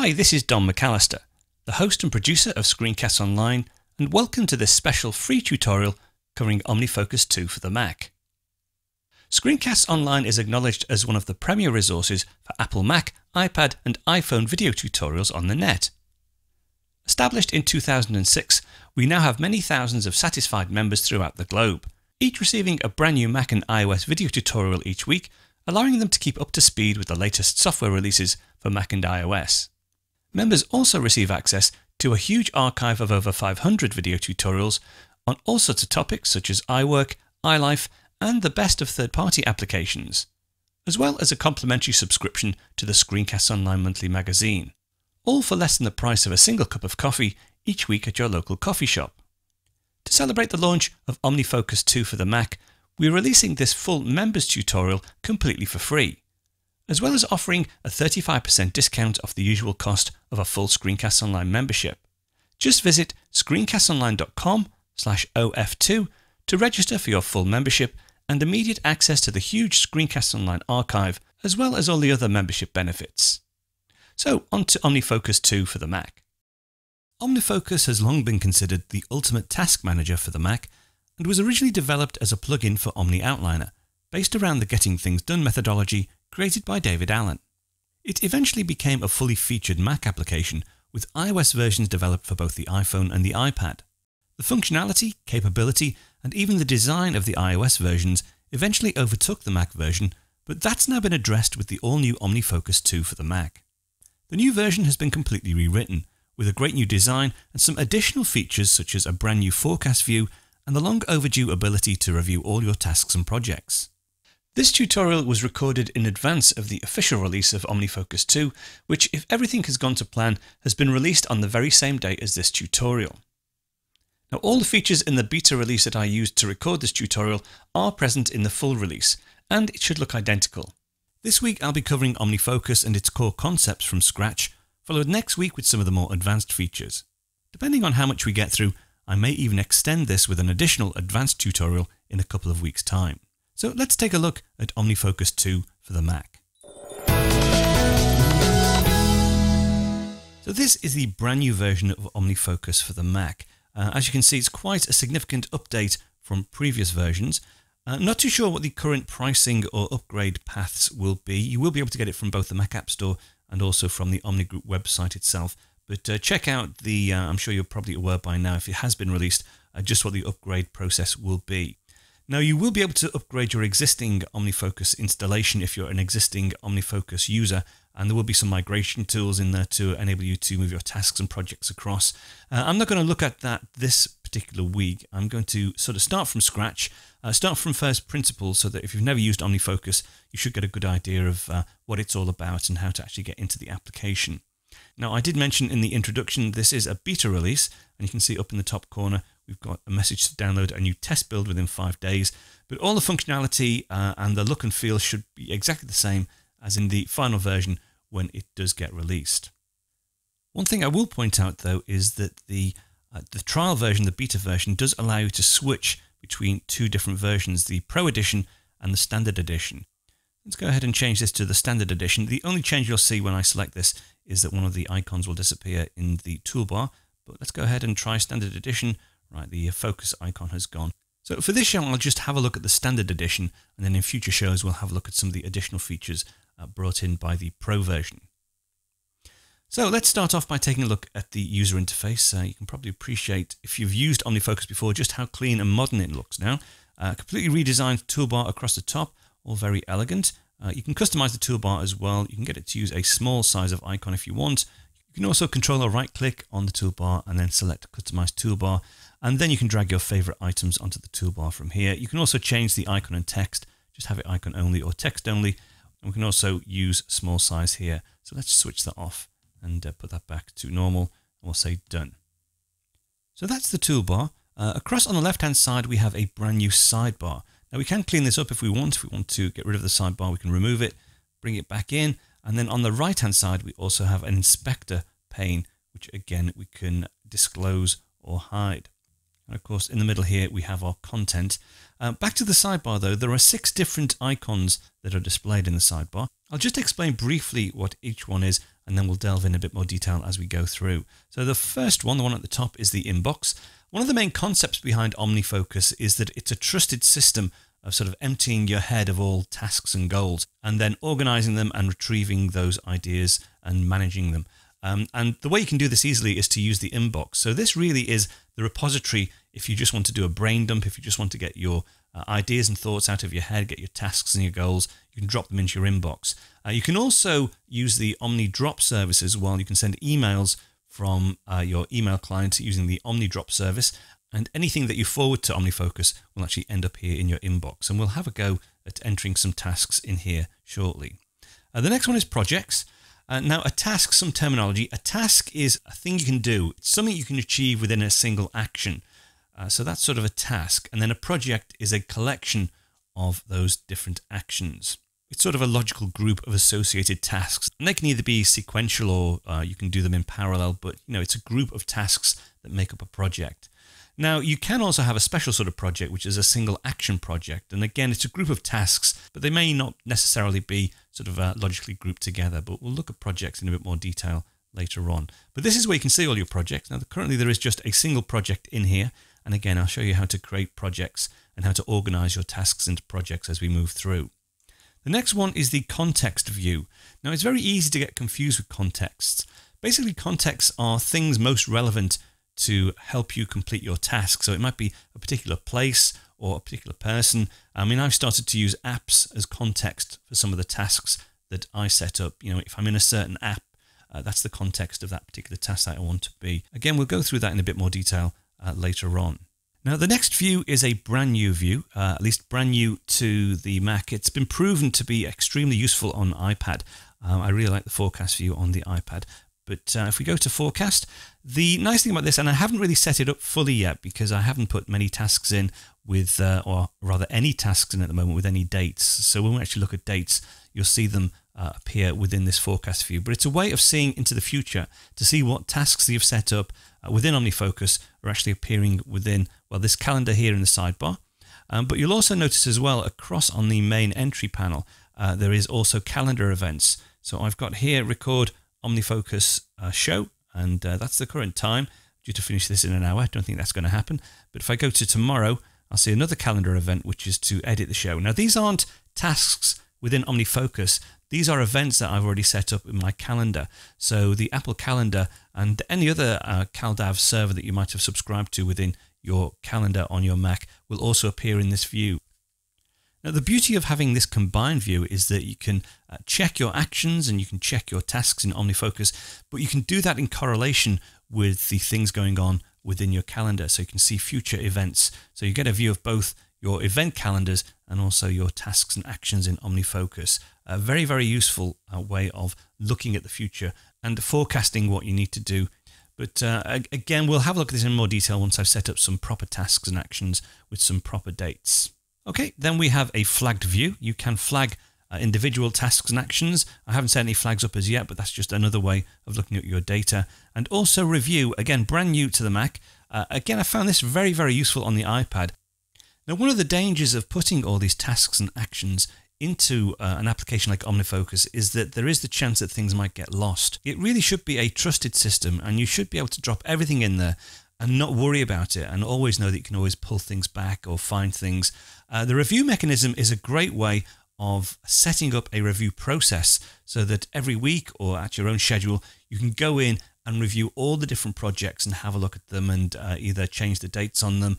Hi, this is Don McAllister, the host and producer of Screencasts Online, and welcome to this special free tutorial covering OmniFocus 2 for the Mac. Screencasts Online is acknowledged as one of the premier resources for Apple Mac, iPad and iPhone video tutorials on the net. Established in 2006, we now have many thousands of satisfied members throughout the globe, each receiving a brand new Mac and iOS video tutorial each week, allowing them to keep up to speed with the latest software releases for Mac and iOS. Members also receive access to a huge archive of over 500 video tutorials on all sorts of topics such as iWork, iLife and the best of third-party applications, as well as a complimentary subscription to the Screencasts Online monthly magazine, all for less than the price of a single cup of coffee each week at your local coffee shop. To celebrate the launch of OmniFocus 2 for the Mac, we're releasing this full members tutorial completely for free, as well as offering a 35% discount off the usual cost of a full Screencasts Online membership. Just visit screencastsonline.com/OF2 to register for your full membership and immediate access to the huge Screencasts Online archive, as well as all the other membership benefits. So on to OmniFocus 2 for the Mac. OmniFocus has long been considered the ultimate task manager for the Mac and was originally developed as a plugin for Omni Outliner, based around the Getting Things Done methodology created by David Allen. It eventually became a fully featured Mac application with iOS versions developed for both the iPhone and the iPad. The functionality, capability, and even the design of the iOS versions eventually overtook the Mac version, but that's now been addressed with the all-new OmniFocus 2 for the Mac. The new version has been completely rewritten, with a great new design and some additional features such as a brand new forecast view and the long overdue ability to review all your tasks and projects. This tutorial was recorded in advance of the official release of OmniFocus 2, which, if everything has gone to plan, has been released on the very same day as this tutorial. Now, all the features in the beta release that I used to record this tutorial are present in the full release, and it should look identical. This week I'll be covering OmniFocus and its core concepts from scratch, followed next week with some of the more advanced features. Depending on how much we get through, I may even extend this with an additional advanced tutorial in a couple of weeks' time. So let's take a look at OmniFocus 2 for the Mac. So this is the brand new version of OmniFocus for the Mac. As you can see, it's quite a significant update from previous versions. Not too sure what the current pricing or upgrade paths will be. You will be able to get it from both the Mac App Store and also from the Omni Group website itself. But check out the, I'm sure you're probably aware by now if it has been released, just what the upgrade process will be. Now, you will be able to upgrade your existing OmniFocus installation if you're an existing OmniFocus user, and there will be some migration tools in there to enable you to move your tasks and projects across. I'm not going to look at that this particular week. I'm going to sort of start from scratch, start from first principles, so that if you've never used OmniFocus, you should get a good idea of what it's all about and how to actually get into the application. Now, I did mention in the introduction this is a beta release, and you can see up in the top corner we've got a message to download a new test build within 5 days, but all the functionality and the look and feel should be exactly the same as in the final version when it does get released. One thing I will point out though is that the trial version, the beta version, does allow you to switch between two different versions, the Pro Edition and the Standard Edition. Let's go ahead and change this to the Standard Edition. The only change you'll see when I select this is that one of the icons will disappear in the toolbar, but let's go ahead and try Standard Edition. Right, the focus icon has gone. So for this show, I'll just have a look at the Standard Edition, and then in future shows, we'll have a look at some of the additional features brought in by the Pro version. So let's start off by taking a look at the user interface. You can probably appreciate, if you've used OmniFocus before, just how clean and modern it looks now. Completely redesigned toolbar across the top, all very elegant. You can customize the toolbar as well. You can get it to use a small size of icon if you want. You can also control or right click on the toolbar and then select Customize Toolbar, and then you can drag your favorite items onto the toolbar from here. You can also change the icon and text, just have it icon only or text only, and we can also use small size here. So let's switch that off and put that back to normal, and we'll say done. So that's the toolbar. Across on the left hand side we have a brand new sidebar. Now we can clean this up if we want. If we want to get rid of the sidebar, we can remove it, bring it back in. And then on the right hand side, we also have an inspector pane, which again, we can disclose or hide. And of course, in the middle here, we have our content. Back to the sidebar though, there are 6 different icons that are displayed in the sidebar. I'll just explain briefly what each one is, and then we'll delve in a bit more detail as we go through. So the first one, the one at the top, is the inbox. One of the main concepts behind OmniFocus is that it's a trusted system of sort of emptying your head of all tasks and goals and then organizing them and retrieving those ideas and managing them. And the way you can do this easily is to use the inbox. So this really is the repository if you just want to do a brain dump, if you just want to get your ideas and thoughts out of your head, get your tasks and your goals, you can drop them into your inbox. You can also use the Omni Drop service as well. You can send emails from your email client using the Omni Drop service, and anything that you forward to OmniFocus will actually end up here in your inbox. And we'll have a go at entering some tasks in here shortly. The next one is projects. Now, a task, some terminology. A task is a thing you can do. It's something you can achieve within a single action. So that's sort of a task. And then a project is a collection of those different actions. It's sort of a logical group of associated tasks. And they can either be sequential or you can do them in parallel. But, you know, it's a group of tasks that make up a project. Now, you can also have a special sort of project, which is a single action project. And again, it's a group of tasks, but they may not necessarily be sort of logically grouped together. But we'll look at projects in a bit more detail later on. But this is where you can see all your projects. Now, currently there is just a single project in here. And again, I'll show you how to create projects and how to organize your tasks into projects as we move through. The next one is the context view. Now, it's very easy to get confused with contexts. Basically, contexts are things most relevant to help you complete your task. So it might be a particular place or a particular person. I mean, I've started to use apps as context for some of the tasks that I set up. You know, if I'm in a certain app, that's the context of that particular task that I want to be. Again, we'll go through that in a bit more detail later on. Now, the next view is a brand new view, at least brand new to the Mac. It's been proven to be extremely useful on iPad. I really like the forecast view on the iPad. But if we go to forecast, the nice thing about this, and I haven't really set it up fully yet because I haven't put many tasks in with, or rather any tasks in at the moment with any dates. So when we actually look at dates, you'll see them appear within this forecast view. But it's a way of seeing into the future to see what tasks that you've set up within OmniFocus are actually appearing within, well, this calendar here in the sidebar. But you'll also notice as well across on the main entry panel, there is also calendar events. So I've got here record OmniFocus show, and that's the current time, due to finish this in an hour. I don't think that's going to happen. But if I go to tomorrow, I'll see another calendar event, which is to edit the show. Now, these aren't tasks within OmniFocus. These are events that I've already set up in my calendar. So the Apple Calendar and any other CalDAV server that you might have subscribed to within your calendar on your Mac will also appear in this view. Now, the beauty of having this combined view is that you can check your actions and you can check your tasks in OmniFocus, but you can do that in correlation with the things going on within your calendar. So you can see future events. So you get a view of both your event calendars and also your tasks and actions in OmniFocus. A very, very useful way of looking at the future and forecasting what you need to do. But again, we'll have a look at this in more detail once I've set up some proper tasks and actions with some proper dates. Okay, then we have a flagged view. You can flag individual tasks and actions. I haven't set any flags up as yet, but that's just another way of looking at your data. And also review, again, brand new to the Mac. Again, I found this very, very useful on the iPad. Now, one of the dangers of putting all these tasks and actions into an application like OmniFocus is that there is the chance that things might get lost. It really should be a trusted system, and you should be able to drop everything in there and not worry about it, and always know that you can always pull things back or find things. The review mechanism is a great way of setting up a review process so that every week or at your own schedule, you can go in and review all the different projects and have a look at them and either change the dates on them,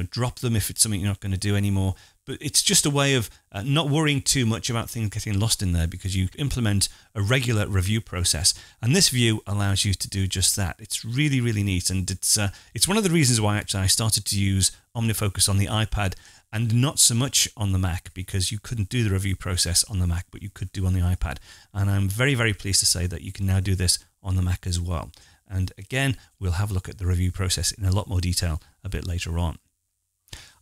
drop them if it's something you're not going to do anymore. But it's just a way of not worrying too much about things getting lost in there because you implement a regular review process. And this view allows you to do just that. It's really, really neat. And it's one of the reasons why actually I started to use OmniFocus on the iPad and not so much on the Mac, because you couldn't do the review process on the Mac, but you could do on the iPad. And I'm very, very pleased to say that you can now do this on the Mac as well. And again, we'll have a look at the review process in a lot more detail a bit later on.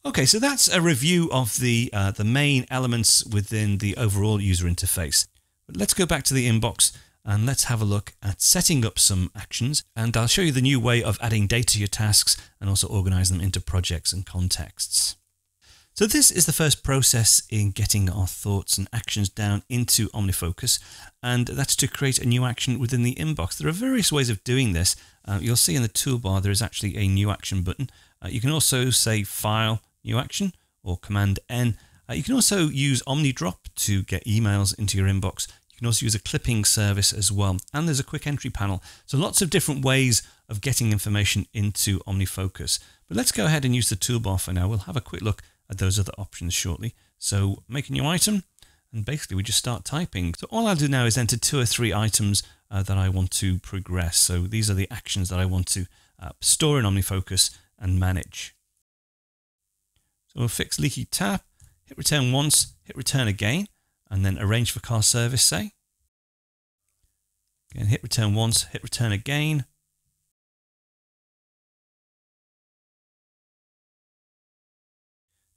Okay, so that's a review of the main elements within the overall user interface. But let's go back to the inbox and let's have a look at setting up some actions. And I'll show you the new way of adding data to your tasks and also organize them into projects and contexts. So this is the first process in getting our thoughts and actions down into OmniFocus, and that's to create a new action within the inbox. There are various ways of doing this. You'll see in the toolbar there is actually a new action button. You can also say File, New Action, or Command N. You can also use OmniDrop to get emails into your inbox. You can also use a clipping service as well, and there's a quick entry panel. So lots of different ways of getting information into OmniFocus. But let's go ahead and use the toolbar for now. We'll have a quick look at those other options shortly. So make a new item, and basically we just start typing. So all I'll do now is enter 2 or 3 items that I want to progress. So these are the actions that I want to store in OmniFocus and manage. So we'll fix leaky tap, hit return once, hit return again, and then arrange for car service, say. Again, hit return once, hit return again.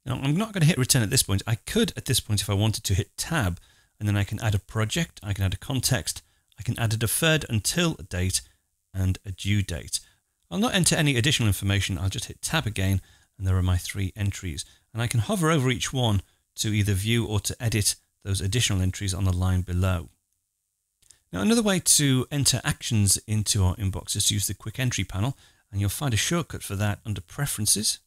Now, I'm not going to hit return at this point. I could, at this point, if I wanted to, hit tab, and then I can add a project, I can add a context, I can add a deferred until date, and a due date. I'll not enter any additional information. I'll just hit tab again, and there are my 3 entries. And I can hover over each one to either view or to edit those additional entries on the line below. Now, another way to enter actions into our inbox is to use the quick entry panel, and you'll find a shortcut for that under Preferences.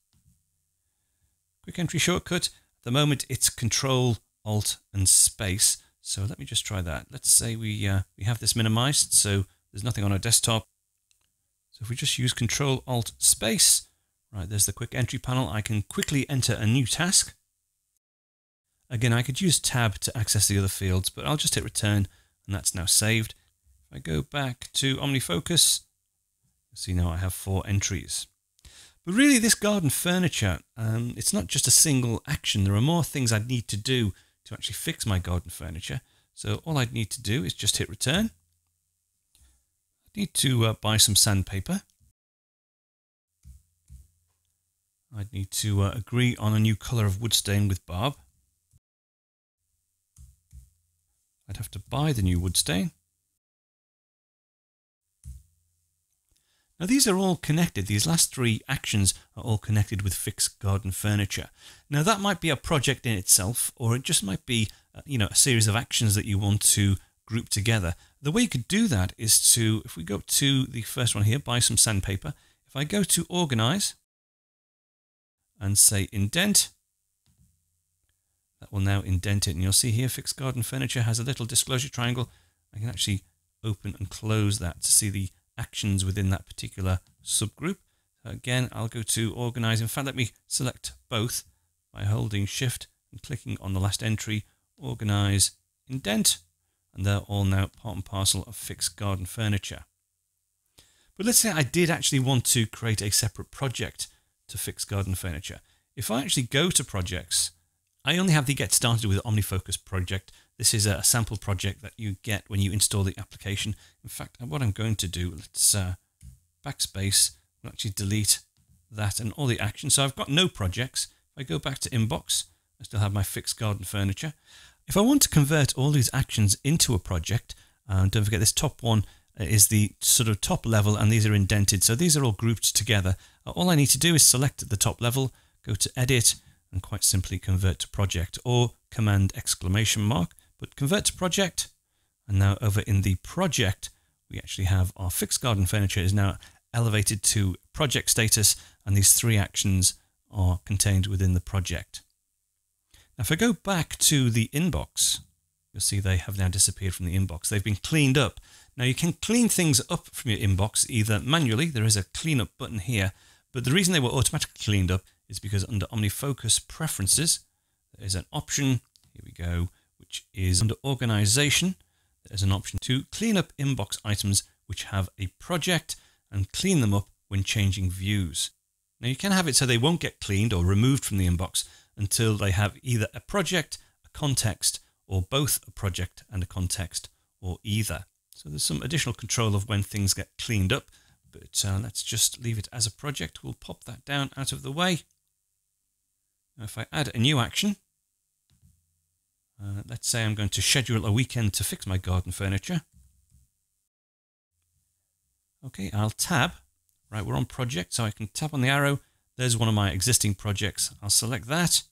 Quick entry shortcut. At the moment, it's Control, Alt, and Space. So let me just try that. Let's say we have this minimized, so there's nothing on our desktop. So if we just use Control, Alt, Space, right, there's the quick entry panel. I can quickly enter a new task. Again, I could use Tab to access the other fields, but I'll just hit Return, and that's now saved. If I go back to OmniFocus, you'll see now I have 4 entries. But really, this garden furniture, it's not just a single action. There are more things I'd need to do to actually fix my garden furniture. So all I'd need to do is just hit return. I need to buy some sandpaper. I'd need to agree on a new colour of wood stain with Bob. I'd have to buy the new wood stain. Now these are all connected. These last 3 actions are all connected with Fix Garden Furniture. Now that might be a project in itself, or it just might be a series of actions that you want to group together. The way you could do that is to, if we go to the first one here, buy some sandpaper. If I go to Organise and say Indent, that will now indent it. And you'll see here Fix Garden Furniture has a little disclosure triangle. I can actually open and close that to see the actions within that particular subgroup. So again, I'll go to Organise. In fact, let me select both by holding Shift and clicking on the last entry, Organise, Indent, and they're all now part and parcel of Fix Garden Furniture. But let's say I did actually want to create a separate project to Fix Garden Furniture. If I actually go to Projects, I only have the Get Started with OmniFocus project. This is a sample project that you get when you install the application. In fact, what I'm going to do, let's backspace, we'll actually delete that and all the actions. So I've got no projects. If I go back to Inbox, I still have my Fixed Garden Furniture. If I want to convert all these actions into a project, don't forget this top one is the sort of top level, and these are indented. So these are all grouped together. All I need to do is select the top level, go to Edit, and quite simply convert to project, or Command exclamation mark, but convert to project. And now over in the project, we actually have our Fixed Garden Furniture is now elevated to project status, and these 3 actions are contained within the project. Now if I go back to the inbox, you'll see they have now disappeared from the inbox. They've been cleaned up. Now you can clean things up from your inbox either manually, there is a cleanup button here, but the reason they were automatically cleaned up is because under OmniFocus Preferences, there is an option, here we go, which is under Organization. There's an option to clean up inbox items which have a project and clean them up when changing views. Now you can have it so they won't get cleaned or removed from the inbox until they have either a project, a context, or both a project and a context, or either. So there's some additional control of when things get cleaned up, but let's just leave it as a project. We'll pop that down out of the way. Now if I add a new action, let's say I'm going to schedule a weekend to fix my garden furniture. Okay, I'll tab. Right, we're on project, so I can tap on the arrow. There's one of my existing projects. I'll select that.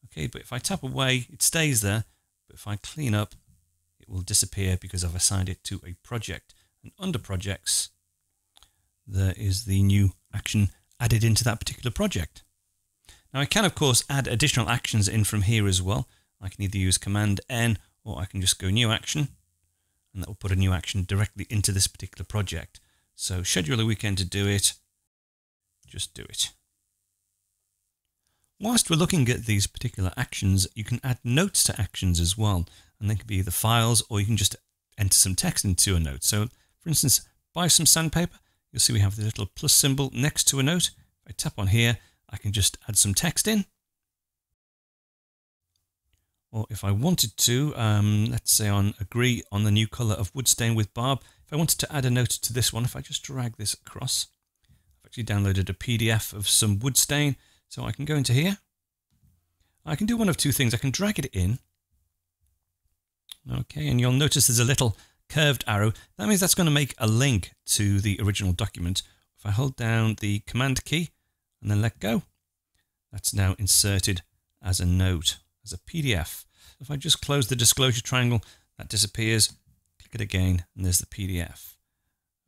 Okay, but if I tap away, it stays there. But if I clean up, it will disappear because I've assigned it to a project. And under projects, there is the new action added into that particular project. Now I can, of course, add additional actions in from here as well. I can either use Command N, or I can just go New Action, and that will put a new action directly into this particular project. So schedule a weekend to do it, just do it. Whilst we're looking at these particular actions, you can add notes to actions as well, and they can be either files, or you can just enter some text into a note. So for instance, buy some sandpaper, you'll see we have the little plus symbol next to a note. If I tap on here, I can just add some text in. Or if I wanted to, let's say on agree on the new colour of wood stain with barb, if I wanted to add a note to this one, if I just drag this across, I've actually downloaded a PDF of some wood stain, so I can go into here. I can do one of two things. I can drag it in. Okay, and you'll notice there's a little curved arrow. That means that's going to make a link to the original document. If I hold down the Command key and then let go, that's now inserted as a note, as a PDF. If I just close the disclosure triangle, that disappears. Click it again, and there's the PDF.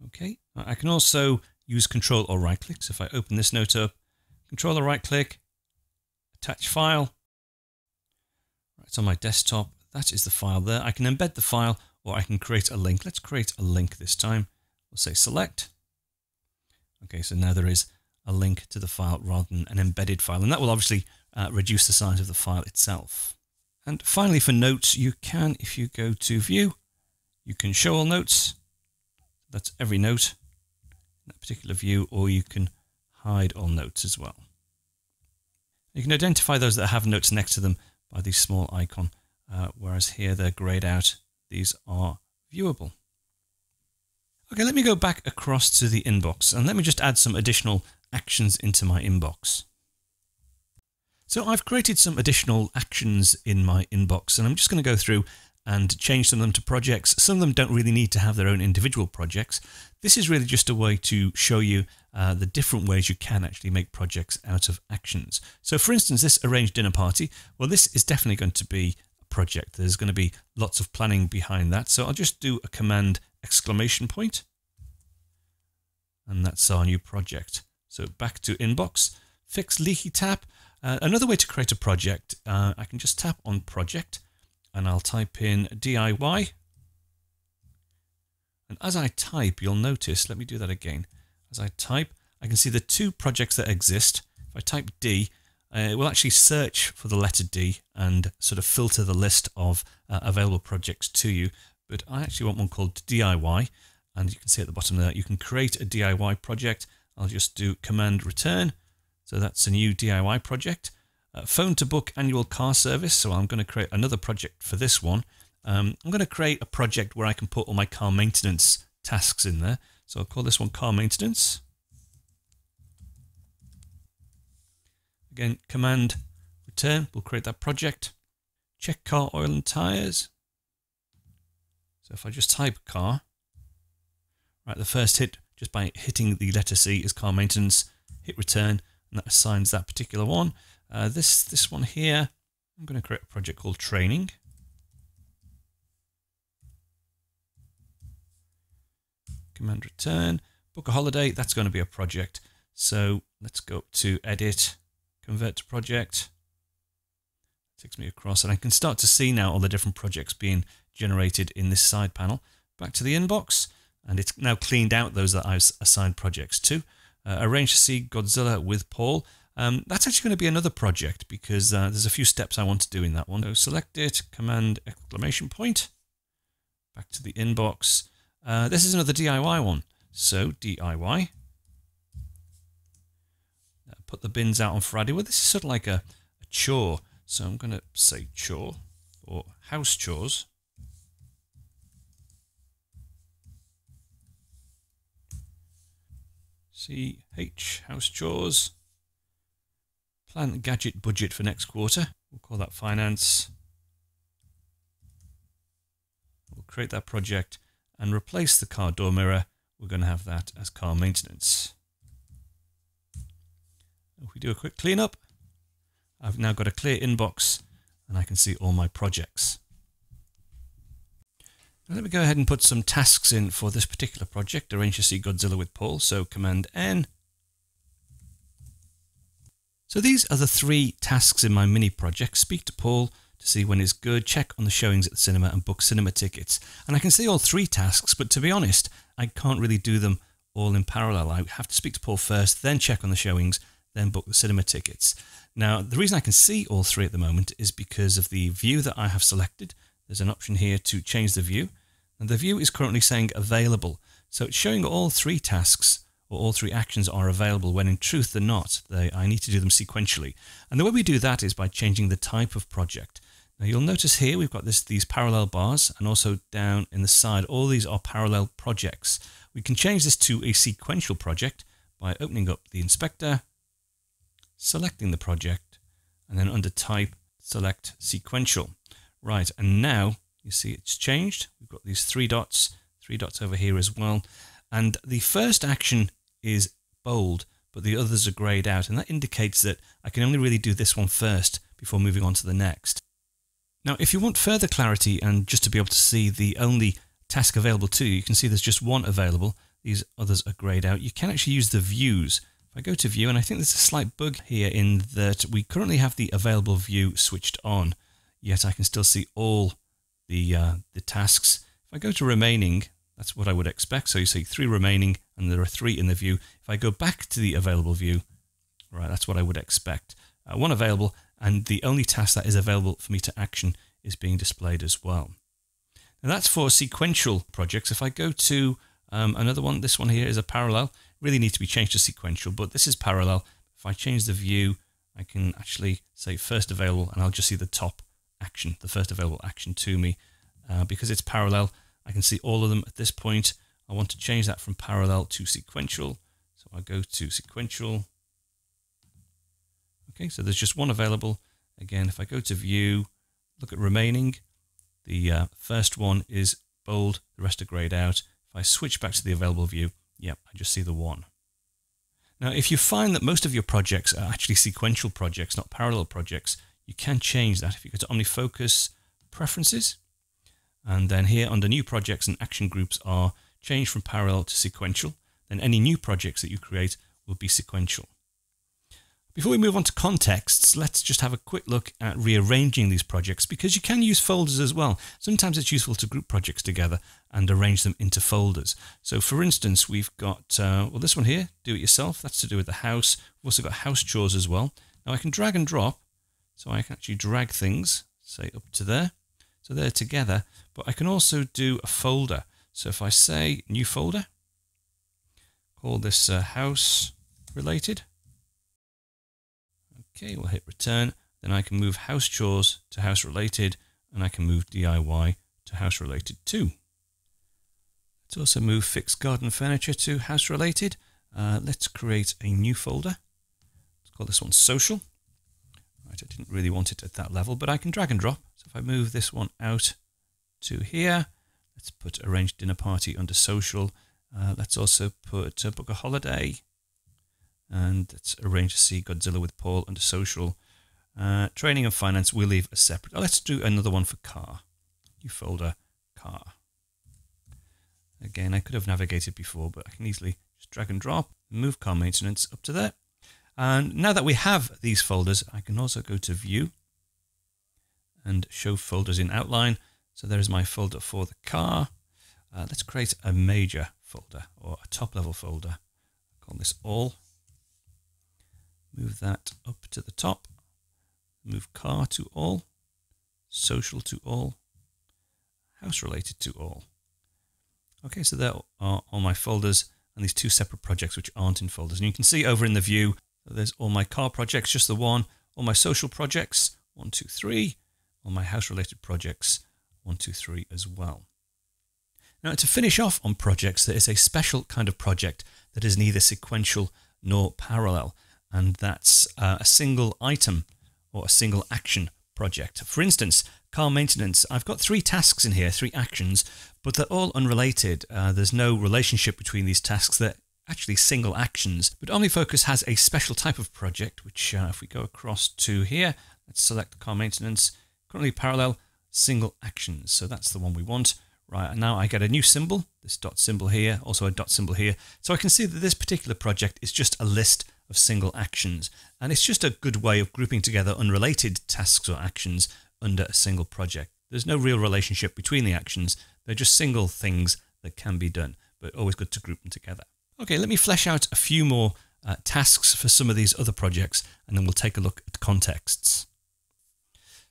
Okay, I can also use Control or right click. So if I open this note up, Control or right click, attach file. It's on my desktop. That is the file there. I can embed the file, or I can create a link. Let's create a link this time. We'll say select. Okay, so now there is a link to the file rather than an embedded file, and that will obviously reduce the size of the file itself. And finally, for notes, you can, if you go to View, you can show all notes. That's every note in that particular view, or you can hide all notes as well. You can identify those that have notes next to them by the small icon, whereas here they're grayed out. These are viewable. Okay, let me go back across to the inbox, and let me just add some additional actions into my inbox. So I've created some additional actions in my inbox, and I'm just going to go through and change some of them to projects. Some of them don't really need to have their own individual projects. This is really just a way to show you the different ways you can actually make projects out of actions. So for instance, this arranged dinner party, well, this is definitely going to be a project. There's going to be lots of planning behind that. So I'll just do a Command exclamation point, and that's our new project. So back to inbox, fix leaky tap. Another way to create a project, I can just tap on project, and I'll type in DIY. And as I type, you'll notice, let me do that again. As I type, I can see the two projects that exist. If I type D, it will actually search for the letter D and sort of filter the list of available projects to you. But I actually want one called DIY. And you can see at the bottom there, you can create a DIY project. I'll just do Command return. So that's a new DIY project. Phone to book annual car service. So I'm going to create another project for this one. I'm going to create a project where I can put all my car maintenance tasks in there. So I'll call this one car maintenance. Again, Command return will create that project. Check car oil and tires. So if I just type car, right, the first hit just by hitting the letter C is car maintenance. Hit return, and that assigns that particular one. This one here, I'm going to create a project called training. Command return, book a holiday, that's going to be a project. So let's go up to edit, convert to project. Takes me across, and I can start to see now all the different projects being generated in this side panel. Back to the inbox, and it's now cleaned out those that I've assigned projects to. Arrange to see Godzilla with Paul. That's actually going to be another project because there's a few steps I want to do in that one. So select it, Command exclamation point. Back to the inbox. This is another DIY one. So DIY. Put the bins out on Friday. Well, this is sort of like a chore. So I'm going to say chore or house chores. CH, house chores. Plan gadget budget for next quarter. We'll call that finance. We'll create that project and replace the car door mirror. We're going to have that as car maintenance. If we do a quick cleanup, I've now got a clear inbox and I can see all my projects. Now let me go ahead and put some tasks in for this particular project. Arrange to see Godzilla with Paul, so Command N. So these are the 3 tasks in my mini project. Speak to Paul to see when it's good, check on the showings at the cinema, and book cinema tickets. And I can see all 3 tasks, but to be honest, I can't really do them all in parallel. I have to speak to Paul first, then check on the showings, then book the cinema tickets. Now, the reason I can see all 3 at the moment is because of the view that I have selected. There's an option here to change the view, and the view is currently saying available. So it's showing all 3 tasks, or all 3 actions are available, when in truth they're not. I need to do them sequentially. And the way we do that is by changing the type of project. Now you'll notice here we've got these parallel bars, and also down in the side, all these are parallel projects. We can change this to a sequential project by opening up the inspector, selecting the project, and then under type, select sequential. Right, and now you see it's changed. We've got these 3 dots over here as well. And the first action is bold, but the others are grayed out, and that indicates that I can only really do this one first before moving on to the next. Now, if you want further clarity and just to be able to see the only task available to you, you can see there's just one available. These others are grayed out. You can actually use the views. If I go to view, and I think there's a slight bug here in that we currently have the available view switched on, yet I can still see all the tasks. If I go to remaining, that's what I would expect. So you see 3 remaining, and there are 3 in the view. If I go back to the available view, right, that's what I would expect. 1 available, and the only task that is available for me to action is being displayed as well. Now that's for sequential projects. If I go to another one, this one here is a parallel. Really need to be changed to sequential, but this is parallel. If I change the view, I can actually say first available, and I'll just see the top action, the first available action to me. Because it's parallel, I can see all of them at this point. I want to change that from parallel to sequential. So I go to sequential. Okay, so there's just 1 available. Again, if I go to view, look at remaining, the first one is bold, the rest are grayed out. If I switch back to the available view, yep, I just see the 1. Now, if you find that most of your projects are actually sequential projects, not parallel projects, you can change that. If you go to OmniFocus Preferences, and then here under New Projects and Action Groups are changed from parallel to sequential, then any new projects that you create will be sequential. Before we move on to contexts, let's just have a quick look at rearranging these projects, because you can use folders as well. Sometimes it's useful to group projects together and arrange them into folders. So for instance, we've got, well, this one here, do it yourself. That's to do with the house. We've also got house chores as well. Now I can drag and drop, so I can actually drag things, say up to there. So they're together, but I can also do a folder. So if I say new folder, call this house related. Okay, we'll hit return. Then I can move house chores to house related, and I can move DIY to house related too. Let's also move fixed garden furniture to house related. Let's create a new folder. Let's call this one social. Right, I didn't really want it at that level, but I can drag and drop. So if I move this one out to here, let's put arrange dinner party under social. Let's also put book a holiday. And let's arrange to see Godzilla with Paul under social. Training and finance we'll leave as separate. Let's do another one for car. New folder, car. Again, I could have navigated before, but I can easily just drag and drop, move car maintenance up to there. And now that we have these folders, I can also go to view and show folders in outline. So there's my folder for the car. Let's create a major folder or a top level folder. Call this all. Move that up to the top. Move car to all. Social to all. House related to all. Okay, so there are all my folders and these 2 separate projects which aren't in folders. And you can see over in the view, there's all my car projects, just the 1. All my social projects, 1, 2, 3. All my house related projects, 1, 2, 3 as well. Now to finish off on projects, there is a special kind of project that is neither sequential nor parallel. And that's a single item or a single action project. For instance, car maintenance. I've got 3 tasks in here, 3 actions, but they're all unrelated. There's no relationship between these tasks. They're actually single actions. But OmniFocus has a special type of project, which if we go across to here, let's select the car maintenance, currently parallel single actions. So that's the one we want. Right, and now I get a new symbol, this dot symbol here, also a dot symbol here. So I can see that this particular project is just a list of single actions. And it's just a good way of grouping together unrelated tasks or actions under a single project. There's no real relationship between the actions. They're just single things that can be done, but always good to group them together. Okay, let me flesh out a few more tasks for some of these other projects, and then we'll take a look at contexts.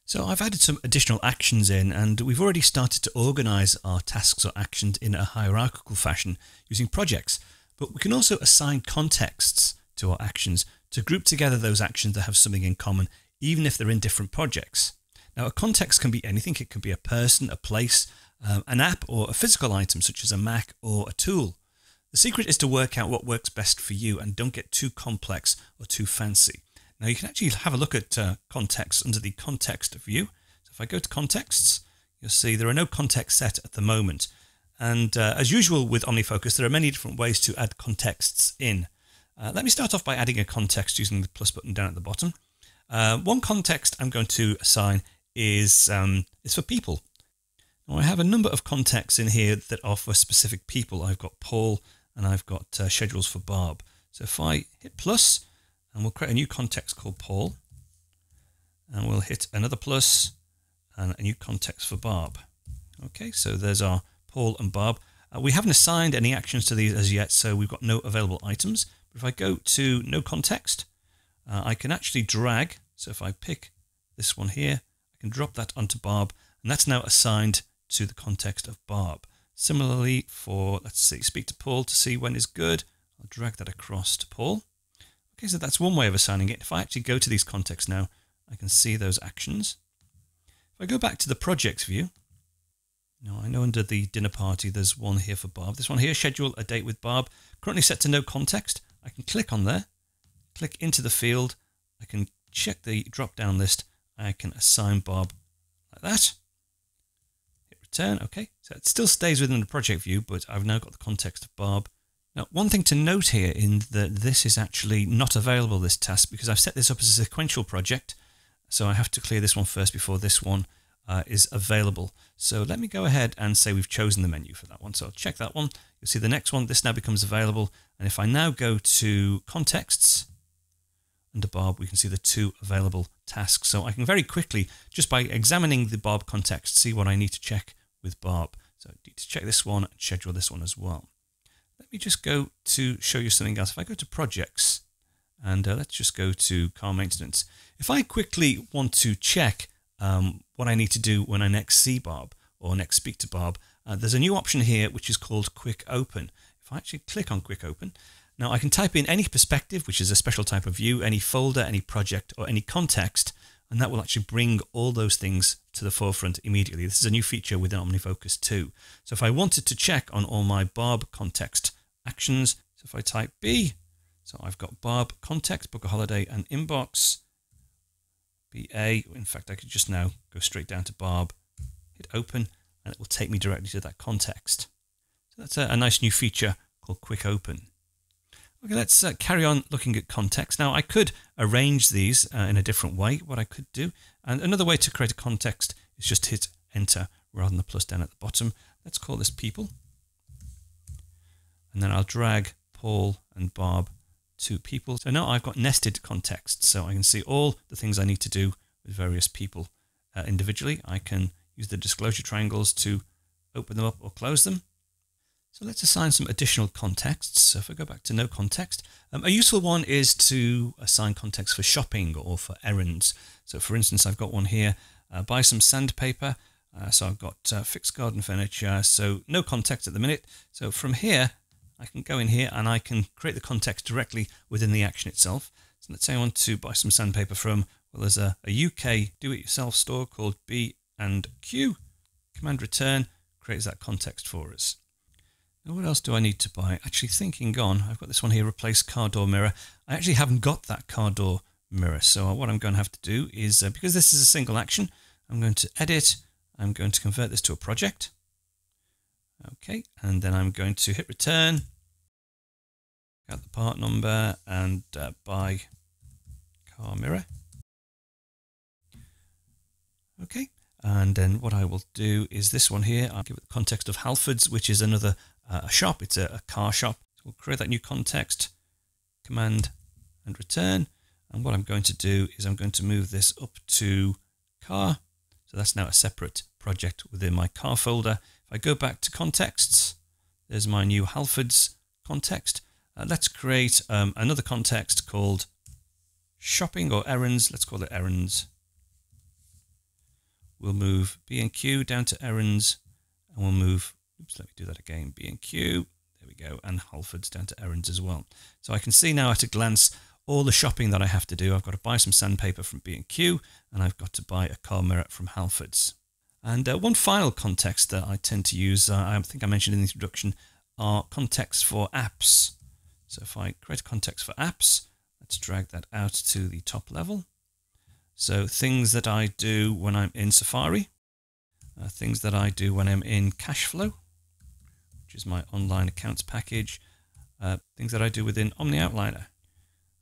So I've added some additional actions in, and we've already started to organize our tasks or actions in a hierarchical fashion using projects. But we can also assign contexts to our actions to group together those actions that have something in common, even if they're in different projects. Now, a context can be anything. It can be a person, a place, an app, or a physical item such as a Mac or a tool. The secret is to work out what works best for you and don't get too complex or too fancy. Now you can actually have a look at contexts under the context view. So if I go to contexts, you'll see there are no context set at the moment. And as usual with OmniFocus, there are many different ways to add contexts in. Let me start off by adding a context using the plus button down at the bottom. One context I'm going to assign is for people. Now I have a number of contexts in here that are for specific people. I've got Paul and I've got schedules for Barb. So if I hit plus, and we'll create a new context called Paul, and we'll hit another plus and a new context for Barb. Okay, so there's our Paul and Barb. We haven't assigned any actions to these as yet, so we've got no available items. But if I go to no context, I can actually drag. So if I pick this one here, I can drop that onto Barb, and that's now assigned to the context of Barb. Similarly for, let's see, speak to Paul to see when is good. I'll drag that across to Paul. Okay, so that's one way of assigning it. If I actually go to these contexts now, I can see those actions. If I go back to the projects view, now I know under the dinner party there's one here for Barb. This one here, schedule a date with Barb, currently set to no context. I can click on there, click into the field, I can check the drop-down list, I can assign Barb like that. Hit return, okay. So it still stays within the project view, but I've now got the context of Barb. Now, one thing to note here in that this is actually not available, this task, because I've set this up as a sequential project. So I have to clear this one first before this one is available. So let me go ahead and say we've chosen the menu for that one. So I'll check that one. You'll see the next one. This now becomes available. And if I now go to contexts under Barb, we can see the two available tasks. So I can very quickly, just by examining the Barb context, see what I need to check with Barb. So I need to check this one and schedule this one as well. Let me just go to show you something else. If I go to projects and let's just go to car maintenance. If I quickly want to check what I need to do when I next see Barb or next speak to Barb, there's a new option here which is called Quick Open. If I actually click on Quick Open, now I can type in any perspective, which is a special type of view, any folder, any project or any context, and that will actually bring all those things to the forefront immediately. This is a new feature within OmniFocus 2. So if I wanted to check on all my Barb context actions, so if I type B, so I've got Barb context, book a holiday and inbox, BA, in fact I could just now go straight down to Barb, hit open, and it will take me directly to that context. So that's a nice new feature called Quick Open. Okay, let's carry on looking at context. Now, I could arrange these in a different way, what I could do. And another way to create a context is just hit enter rather than the plus down at the bottom. Let's call this people. And then I'll drag Paul and Barb to people. So now I've got nested contexts. So I can see all the things I need to do with various people individually. I can use the disclosure triangles to open them up or close them. So let's assign some additional contexts. So if I go back to no context, a useful one is to assign context for shopping or for errands. So for instance, I've got one here, buy some sandpaper. So I've got fixed garden furniture. So no context at the minute. So from here, I can go in here and I can create the context directly within the action itself. So let's say I want to buy some sandpaper from, well, there's a UK do-it-yourself store called B&Q. Command return creates that context for us. Now, what else do I need to buy? Actually, thinking on, I've got this one here, replace car door mirror. I actually haven't got that car door mirror. So what I'm going to have to do is, because this is a single action, I'm going to edit. I'm going to convert this to a project. Okay, and then I'm going to hit return. At the part number and by car mirror. Okay, and then what I will do is this one here. I'll give it the context of Halfords, which is another shop. It's a car shop. So we'll create that new context, command and return. And what I'm going to do is I'm going to move this up to car. So that's now a separate project within my car folder. If I go back to contexts, there's my new Halfords context. Let's create another context called shopping or errands. Let's call it errands. We'll move B&Q down to errands, and we'll move, oops, let me do that again, B&Q, there we go, and Halfords down to errands as well. So I can see now at a glance all the shopping that I have to do. I've got to buy some sandpaper from B&Q, and I've got to buy a car mirror from Halfords. And one final context that I tend to use, I think I mentioned in the introduction, are contexts for apps. So if I create a context for apps, let's drag that out to the top level. So things that I do when I'm in Safari, things that I do when I'm in Cashflow, which is my online accounts package, things that I do within OmniOutliner.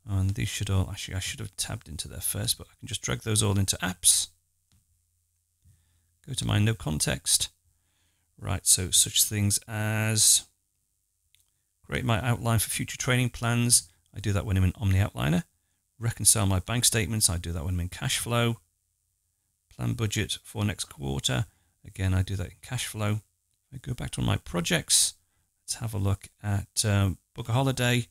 And these should all, actually I should have tabbed into there first, but I can just drag those all into apps. Go to my no context. Right, so such things as create my outline for future training plans. I do that when I'm in OmniOutliner. Reconcile my bank statements. I do that when I'm in Cashflow. Plan budget for next quarter. Again, I do that in Cashflow. I go back to one of my projects. Let's have a look at book a holiday.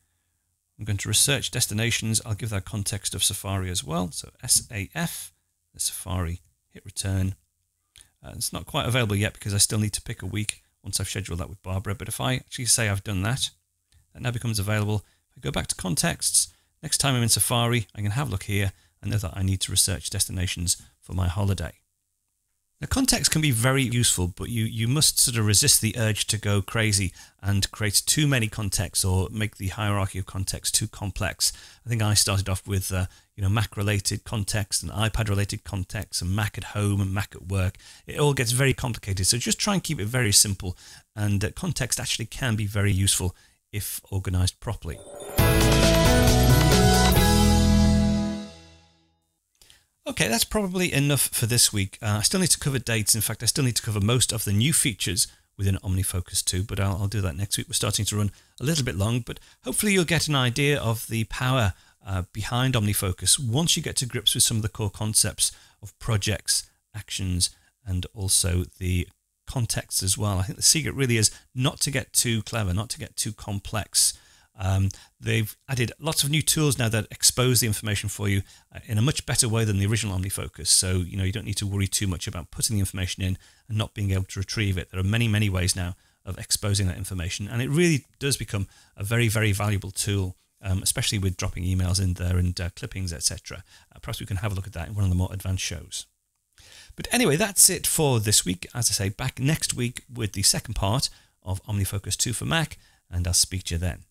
I'm going to research destinations. I'll give that context of Safari as well. So SAF, the Safari, hit return. It's not quite available yet because I still need to pick a week once I've scheduled that with Barbara. But if I actually say I've done that, that now becomes available. If I go back to contexts, next time I'm in Safari, I can have a look here and know that I need to research destinations for my holiday. Now, context can be very useful, but you must sort of resist the urge to go crazy and create too many contexts or make the hierarchy of context too complex. I think I started off with Mac-related context and iPad-related context and Mac at home and Mac at work. It all gets very complicated, so just try and keep it very simple. And context actually can be very useful if organized properly. Okay, that's probably enough for this week. I still need to cover dates. In fact, I still need to cover most of the new features within OmniFocus 2, but I'll do that next week. We're starting to run a little bit long, but hopefully you'll get an idea of the power behind OmniFocus once you get to grips with some of the core concepts of projects, actions, and also the context as well. I think the secret really is not to get too clever, not to get too complex. They've added lots of new tools now that expose the information for you in a much better way than the original OmniFocus. So, you don't need to worry too much about putting the information in and not being able to retrieve it. There are many, many ways now of exposing that information. And it really does become a very, very valuable tool, especially with dropping emails in there and clippings, etc. Perhaps we can have a look at that in one of the more advanced shows. But anyway, that's it for this week. As I say, back next week with the second part of OmniFocus 2 for Mac, and I'll speak to you then.